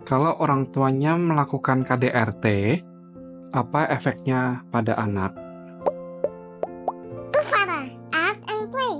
Kalau orang tuanya melakukan KDRT, apa efeknya pada anak? To Farah, act and play.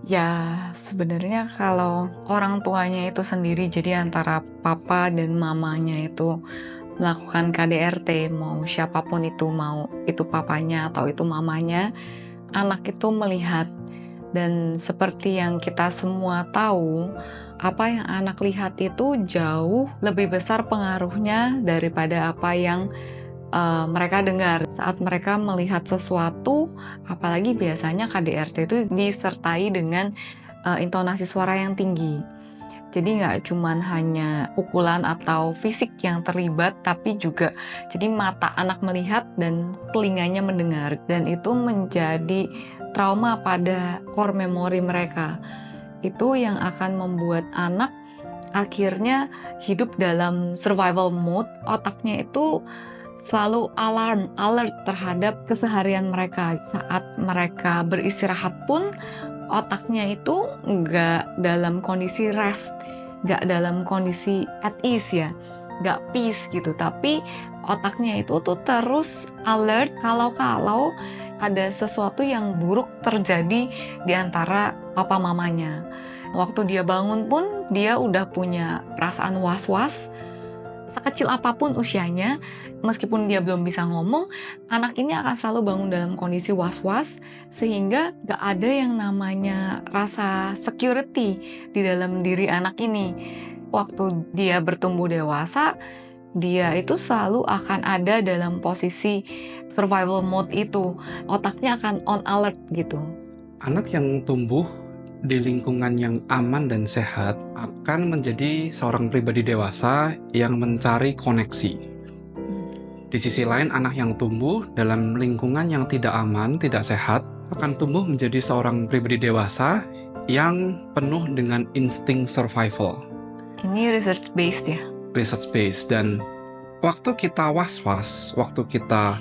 Ya, sebenarnya kalau orang tuanya itu sendiri, jadi antara papa dan mamanya itu melakukan KDRT, mau siapapun itu, mau itu papanya atau itu mamanya, anak itu melihat. Dan seperti yang kita semua tahu, apa yang anak lihat itu jauh lebih besar pengaruhnya daripada apa yang mereka dengar. Saat mereka melihat sesuatu, apalagi biasanya KDRT itu disertai dengan intonasi suara yang tinggi. Jadi nggak cuman hanya pukulan atau fisik yang terlibat, tapi juga jadi mata anak melihat dan telinganya mendengar. Dan itu menjadi trauma pada core memory mereka. Itu yang akan membuat anak akhirnya hidup dalam survival mode. Otaknya itu selalu alert terhadap keseharian mereka. Saat mereka beristirahat pun, otaknya itu nggak dalam kondisi rest, nggak dalam kondisi at ease ya, nggak peace gitu. Tapi otaknya itu tuh terus alert kalau ada sesuatu yang buruk terjadi di antara papa mamanya. Waktu dia bangun pun, dia udah punya perasaan was-was. Sekecil apapun usianya, meskipun dia belum bisa ngomong, anak ini akan selalu bangun dalam kondisi was-was, sehingga gak ada yang namanya rasa security di dalam diri anak ini. Waktu dia bertumbuh dewasa, dia itu selalu akan ada dalam posisi survival mode itu. Otaknya akan on alert gitu. Anak yang tumbuh di lingkungan yang aman dan sehat akan menjadi seorang pribadi dewasa yang mencari koneksi. Di sisi lain, anak yang tumbuh dalam lingkungan yang tidak aman, tidak sehat, akan tumbuh menjadi seorang pribadi dewasa yang penuh dengan insting survival. Ini research based ya? Research based. Dan waktu kita was-was, waktu kita,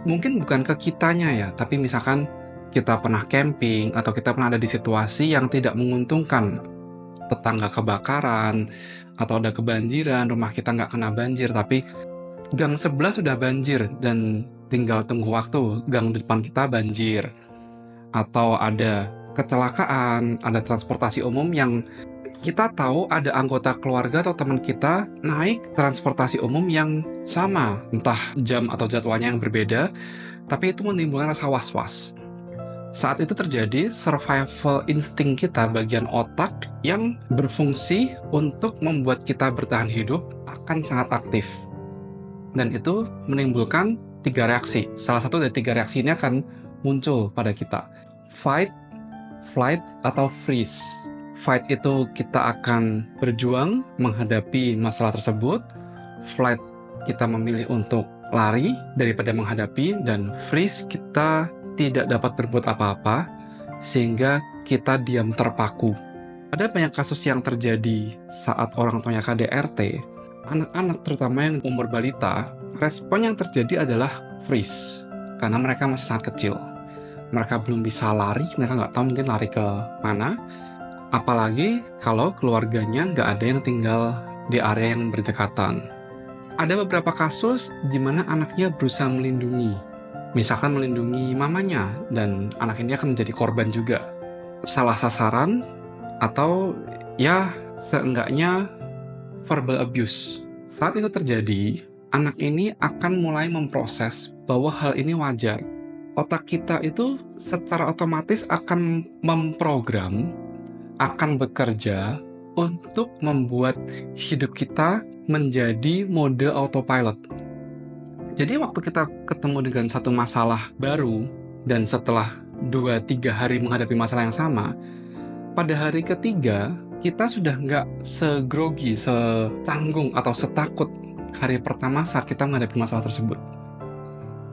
mungkin bukan ke kitanya ya, tapi misalkan kita pernah camping atau kita pernah ada di situasi yang tidak menguntungkan, tetangga kebakaran atau ada kebanjiran, rumah kita nggak kena banjir tapi gang sebelah sudah banjir dan tinggal tunggu waktu gang depan kita banjir, atau ada kecelakaan, ada transportasi umum yang kita tahu ada anggota keluarga atau teman kita naik transportasi umum yang sama, entah jam atau jadwalnya yang berbeda, tapi itu menimbulkan rasa was-was. Saat itu terjadi, survival insting kita, bagian otak yang berfungsi untuk membuat kita bertahan hidup, akan sangat aktif. Dan itu menimbulkan 3 reaksi. Salah satu dari 3 reaksi ini akan muncul pada kita. Fight, flight, atau freeze. Fight itu kita akan berjuang menghadapi masalah tersebut. Flight kita memilih untuk lari daripada menghadapi. Dan freeze kita tidak dapat berbuat apa-apa, sehingga kita diam terpaku. Ada banyak kasus yang terjadi saat orang tuanya KDRT, anak-anak terutama yang umur balita, respon yang terjadi adalah freeze, karena mereka masih sangat kecil. Mereka belum bisa lari, mereka nggak tahu mungkin lari ke mana, apalagi kalau keluarganya nggak ada yang tinggal di area yang berdekatan. Ada beberapa kasus di mana anaknya berusaha melindungi, misalkan melindungi mamanya, dan anak ini akan menjadi korban juga. Salah sasaran, atau ya seenggaknya verbal abuse. Saat itu terjadi, anak ini akan mulai memproses bahwa hal ini wajar. Otak kita itu secara otomatis akan memprogram, akan bekerja untuk membuat hidup kita menjadi mode autopilot. Jadi waktu kita ketemu dengan satu masalah baru, dan setelah 2-3 hari menghadapi masalah yang sama, pada hari ketiga, kita sudah nggak segrogi, secanggung, atau setakut hari pertama saat kita menghadapi masalah tersebut.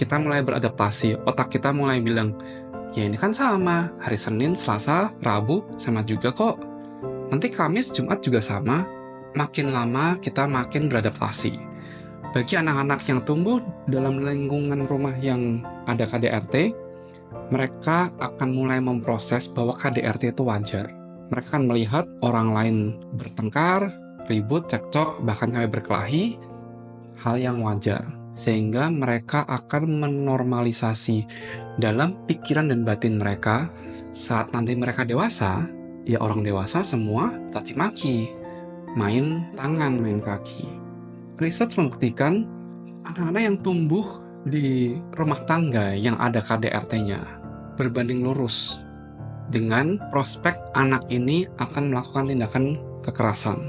Kita mulai beradaptasi, otak kita mulai bilang, ya ini kan sama, hari Senin, Selasa, Rabu, sama juga kok. Nanti Kamis, Jumat juga sama. Makin lama kita makin beradaptasi. Bagi anak-anak yang tumbuh dalam lingkungan rumah yang ada KDRT, mereka akan mulai memproses bahwa KDRT itu wajar. Mereka akan melihat orang lain bertengkar, ribut, cekcok, bahkan sampai berkelahi, hal yang wajar. Sehingga mereka akan menormalisasi dalam pikiran dan batin mereka saat nanti mereka dewasa, ya orang dewasa semua caci maki, main tangan, main kaki. Research membuktikan anak-anak yang tumbuh di rumah tangga yang ada KDRT-nya berbanding lurus dengan prospek anak ini akan melakukan tindakan kekerasan.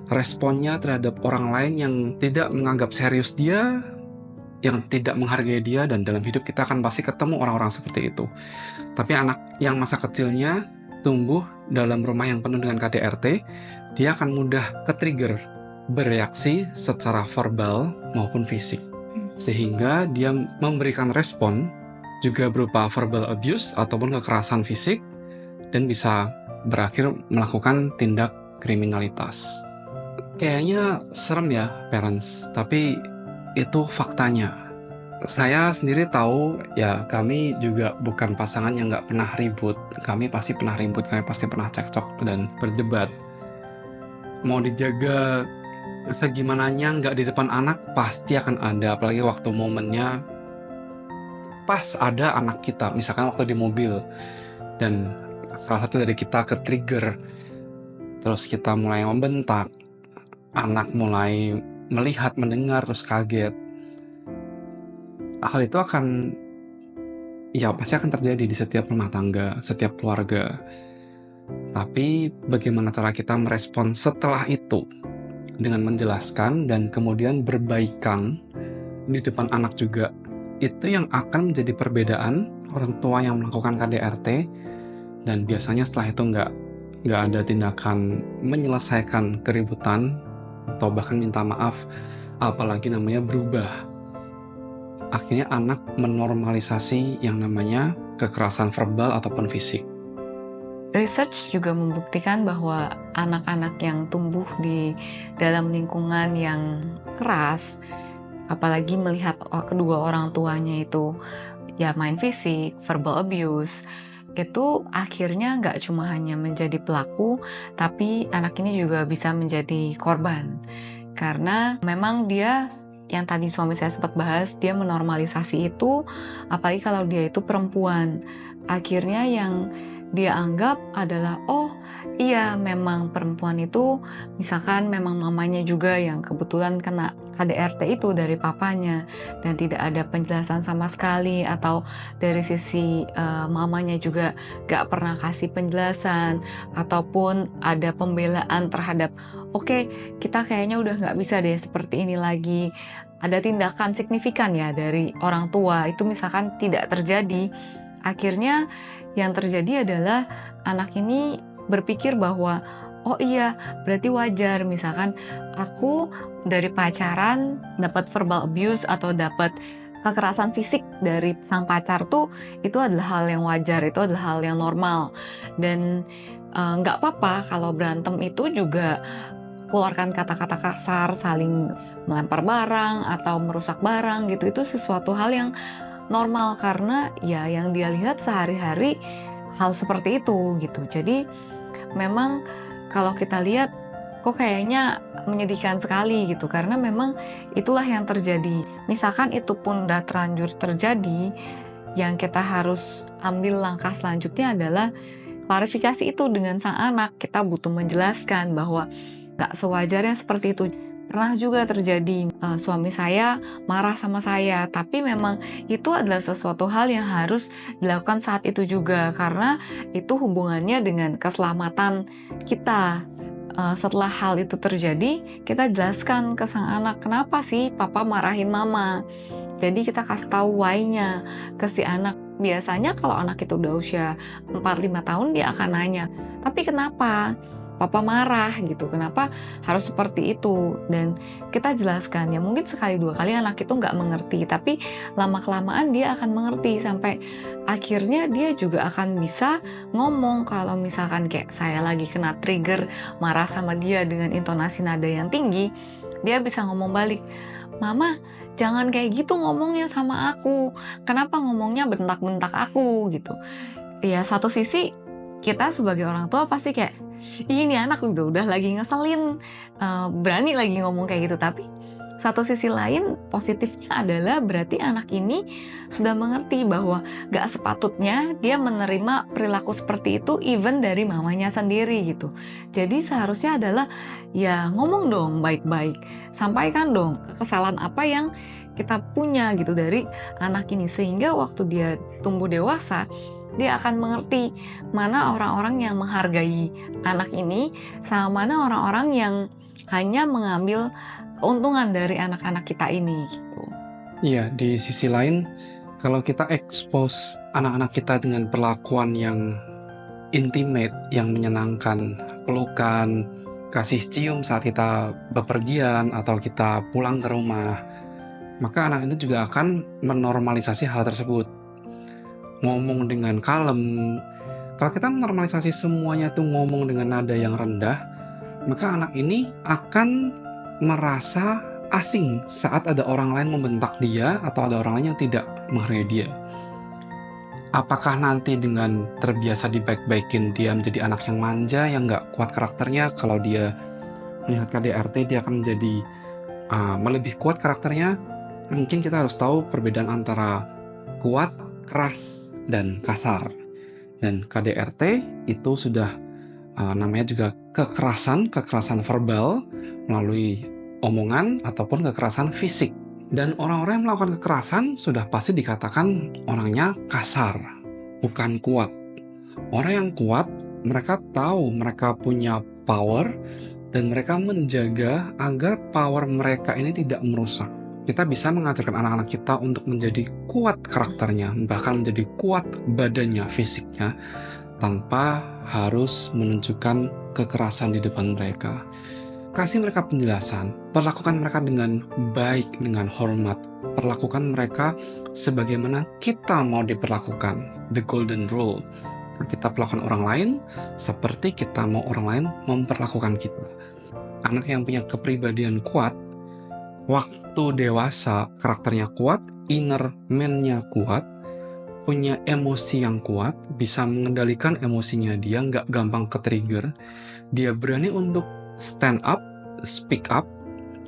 Responnya terhadap orang lain yang tidak menganggap serius dia, yang tidak menghargai dia, dan dalam hidup kita akan pasti ketemu orang-orang seperti itu. Tapi anak yang masa kecilnya tumbuh dalam rumah yang penuh dengan KDRT, dia akan mudah ke-trigger, bereaksi secara verbal maupun fisik. Sehingga dia memberikan respon juga berupa verbal abuse ataupun kekerasan fisik, dan bisa berakhir melakukan tindak kriminalitas. Kayaknya serem ya, parents, tapi itu faktanya. Saya sendiri tahu ya, kami juga bukan pasangan yang nggak pernah ribut. Kami pasti pernah ribut, kami pasti pernah cekcok dan berdebat. Mau dijaga segimananya nggak di depan anak pasti akan ada, apalagi waktu momennya pas ada anak kita, misalkan waktu di mobil dan salah satu dari kita ke-trigger, terus kita mulai membentak, anak mulai melihat, mendengar, terus kaget. Hal itu akan, ya pasti akan terjadi di setiap rumah tangga, setiap keluarga. Tapi bagaimana cara kita merespon setelah itu dengan menjelaskan dan kemudian berbaikan di depan anak juga, itu yang akan menjadi perbedaan orang tua yang melakukan KDRT dan biasanya setelah itu nggak ada tindakan menyelesaikan keributan atau bahkan minta maaf, apalagi namanya berubah. Akhirnya anak menormalisasi yang namanya kekerasan verbal ataupun fisik. Research juga membuktikan bahwa anak-anak yang tumbuh di dalam lingkungan yang keras, apalagi melihat kedua orang tuanya itu ya main fisik, verbal abuse, itu akhirnya nggak cuma hanya menjadi pelaku, tapi anak ini juga bisa menjadi korban. Karena memang dia, yang tadi suami saya sempat bahas, dia menormalisasi itu, apalagi kalau dia itu perempuan. Akhirnya yang dia anggap adalah, oh iya memang perempuan itu, misalkan memang mamanya juga yang kebetulan kena KDRT itu dari papanya, dan tidak ada penjelasan sama sekali, atau dari sisi mamanya juga gak pernah kasih penjelasan, ataupun ada pembelaan terhadap, oke, kita kayaknya udah gak bisa deh seperti ini lagi. Ada tindakan signifikan ya dari orang tua, itu misalkan tidak terjadi. Akhirnya yang terjadi adalah anak ini berpikir bahwa, oh iya, berarti wajar misalkan aku dari pacaran dapat verbal abuse atau dapat kekerasan fisik dari sang pacar tuh, itu adalah hal yang wajar, itu adalah hal yang normal. Dan nggak apa-apa kalau berantem itu juga keluarkan kata-kata kasar, saling melempar barang atau merusak barang gitu, itu sesuatu hal yang normal karena ya yang dia lihat sehari-hari hal seperti itu gitu. Jadi memang kalau kita lihat kok kayaknya menyedihkan sekali gitu, karena memang itulah yang terjadi. Misalkan itu pun udah terlanjur terjadi, yang kita harus ambil langkah selanjutnya adalah klarifikasi itu dengan sang anak. Kita butuh menjelaskan bahwa gak sewajarnya seperti itu. Pernah juga terjadi, suami saya marah sama saya, tapi memang itu adalah sesuatu hal yang harus dilakukan saat itu juga, karena itu hubungannya dengan keselamatan kita. Setelah hal itu terjadi, kita jelaskan ke sang anak, kenapa sih papa marahin mama. Jadi kita kasih tahu why-nya ke si anak. Biasanya kalau anak itu udah usia 4-5 tahun, dia akan nanya, tapi kenapa papa marah gitu, kenapa harus seperti itu? Dan kita jelaskan, ya mungkin sekali dua kali anak itu nggak mengerti, tapi lama-kelamaan dia akan mengerti, sampai akhirnya dia juga akan bisa ngomong. Kalau misalkan kayak saya lagi kena trigger marah sama dia dengan intonasi nada yang tinggi, dia bisa ngomong balik, mama jangan kayak gitu ngomongnya sama aku, kenapa ngomongnya bentak-bentak aku gitu. Ya satu sisi kita sebagai orang tua pasti kayak, ini anak udah lagi ngeselin, berani lagi ngomong kayak gitu. Tapi satu sisi lain positifnya adalah berarti anak ini sudah mengerti bahwa gak sepatutnya dia menerima perilaku seperti itu even dari mamanya sendiri gitu. Jadi seharusnya adalah ya ngomong dong baik-baik, sampaikan dong kesalahan apa yang kita punya gitu dari anak ini, sehingga waktu dia tumbuh dewasa dia akan mengerti mana orang-orang yang menghargai anak ini sama mana orang-orang yang hanya mengambil keuntungan dari anak-anak kita ini gitu. Iya, di sisi lain, kalau kita expose anak-anak kita dengan perlakuan yang intimate, yang menyenangkan, pelukan, kasih cium saat kita bepergian atau kita pulang ke rumah, maka anak itu juga akan menormalisasi hal tersebut. Ngomong dengan kalem. Kalau kita menormalisasi semuanya tuh ngomong dengan nada yang rendah, maka anak ini akan merasa asing saat ada orang lain membentak dia atau ada orang lain yang tidak menghargai dia. Apakah nanti dengan terbiasa dibaik-baikin dia menjadi anak yang manja, yang gak kuat karakternya? Kalau dia melihat KDRT dia akan menjadi lebih kuat karakternya? Mungkin kita harus tahu perbedaan antara kuat, keras, dan kasar. Dan KDRT itu sudah namanya juga kekerasan verbal melalui omongan ataupun kekerasan fisik. Dan orang-orang yang melakukan kekerasan sudah pasti dikatakan orangnya kasar, bukan kuat. Orang yang kuat, mereka tahu mereka punya power dan mereka menjaga agar power mereka ini tidak merusak. Kita bisa mengajarkan anak-anak kita untuk menjadi kuat karakternya, bahkan menjadi kuat badannya, fisiknya, tanpa harus menunjukkan kekerasan di depan mereka. Kasih mereka penjelasan, perlakukan mereka dengan baik, dengan hormat, perlakukan mereka sebagaimana kita mau diperlakukan, the golden rule. Kita perlakukan orang lain seperti kita mau orang lain memperlakukan kita. Anak yang punya kepribadian kuat, waktu dewasa karakternya kuat, inner man-nya kuat, punya emosi yang kuat, bisa mengendalikan emosinya dia, nggak gampang ke-trigger, dia berani untuk stand up, speak up,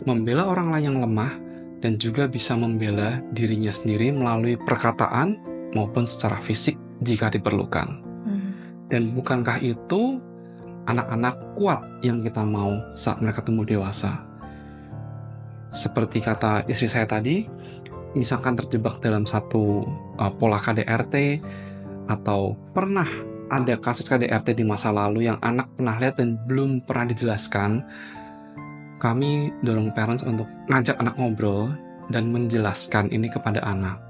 membela orang lain yang lemah, dan juga bisa membela dirinya sendiri melalui perkataan maupun secara fisik jika diperlukan. Dan bukankah itu anak-anak kuat yang kita mau saat mereka tumbuh dewasa? Seperti kata istri saya tadi, misalkan terjebak dalam satu pola KDRT, atau pernah ada kasus KDRT di masa lalu yang anak pernah lihat dan belum pernah dijelaskan, kami dorong parents untuk ngajak anak ngobrol dan menjelaskan ini kepada anak,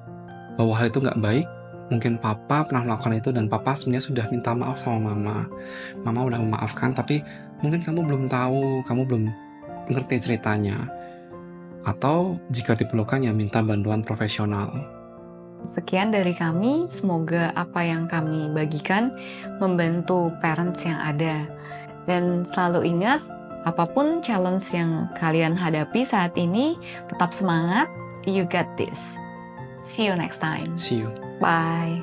bahwa hal itu nggak baik. Mungkin papa pernah melakukan itu dan papa sebenarnya sudah minta maaf sama mama. Mama udah memaafkan, tapi mungkin kamu belum tahu, kamu belum ngerti ceritanya. Atau jika diperlukan ya minta bantuan profesional. Sekian dari kami, semoga apa yang kami bagikan membantu parents yang ada. Dan selalu ingat, apapun challenge yang kalian hadapi saat ini, tetap semangat, you got this. See you next time. See you. Bye.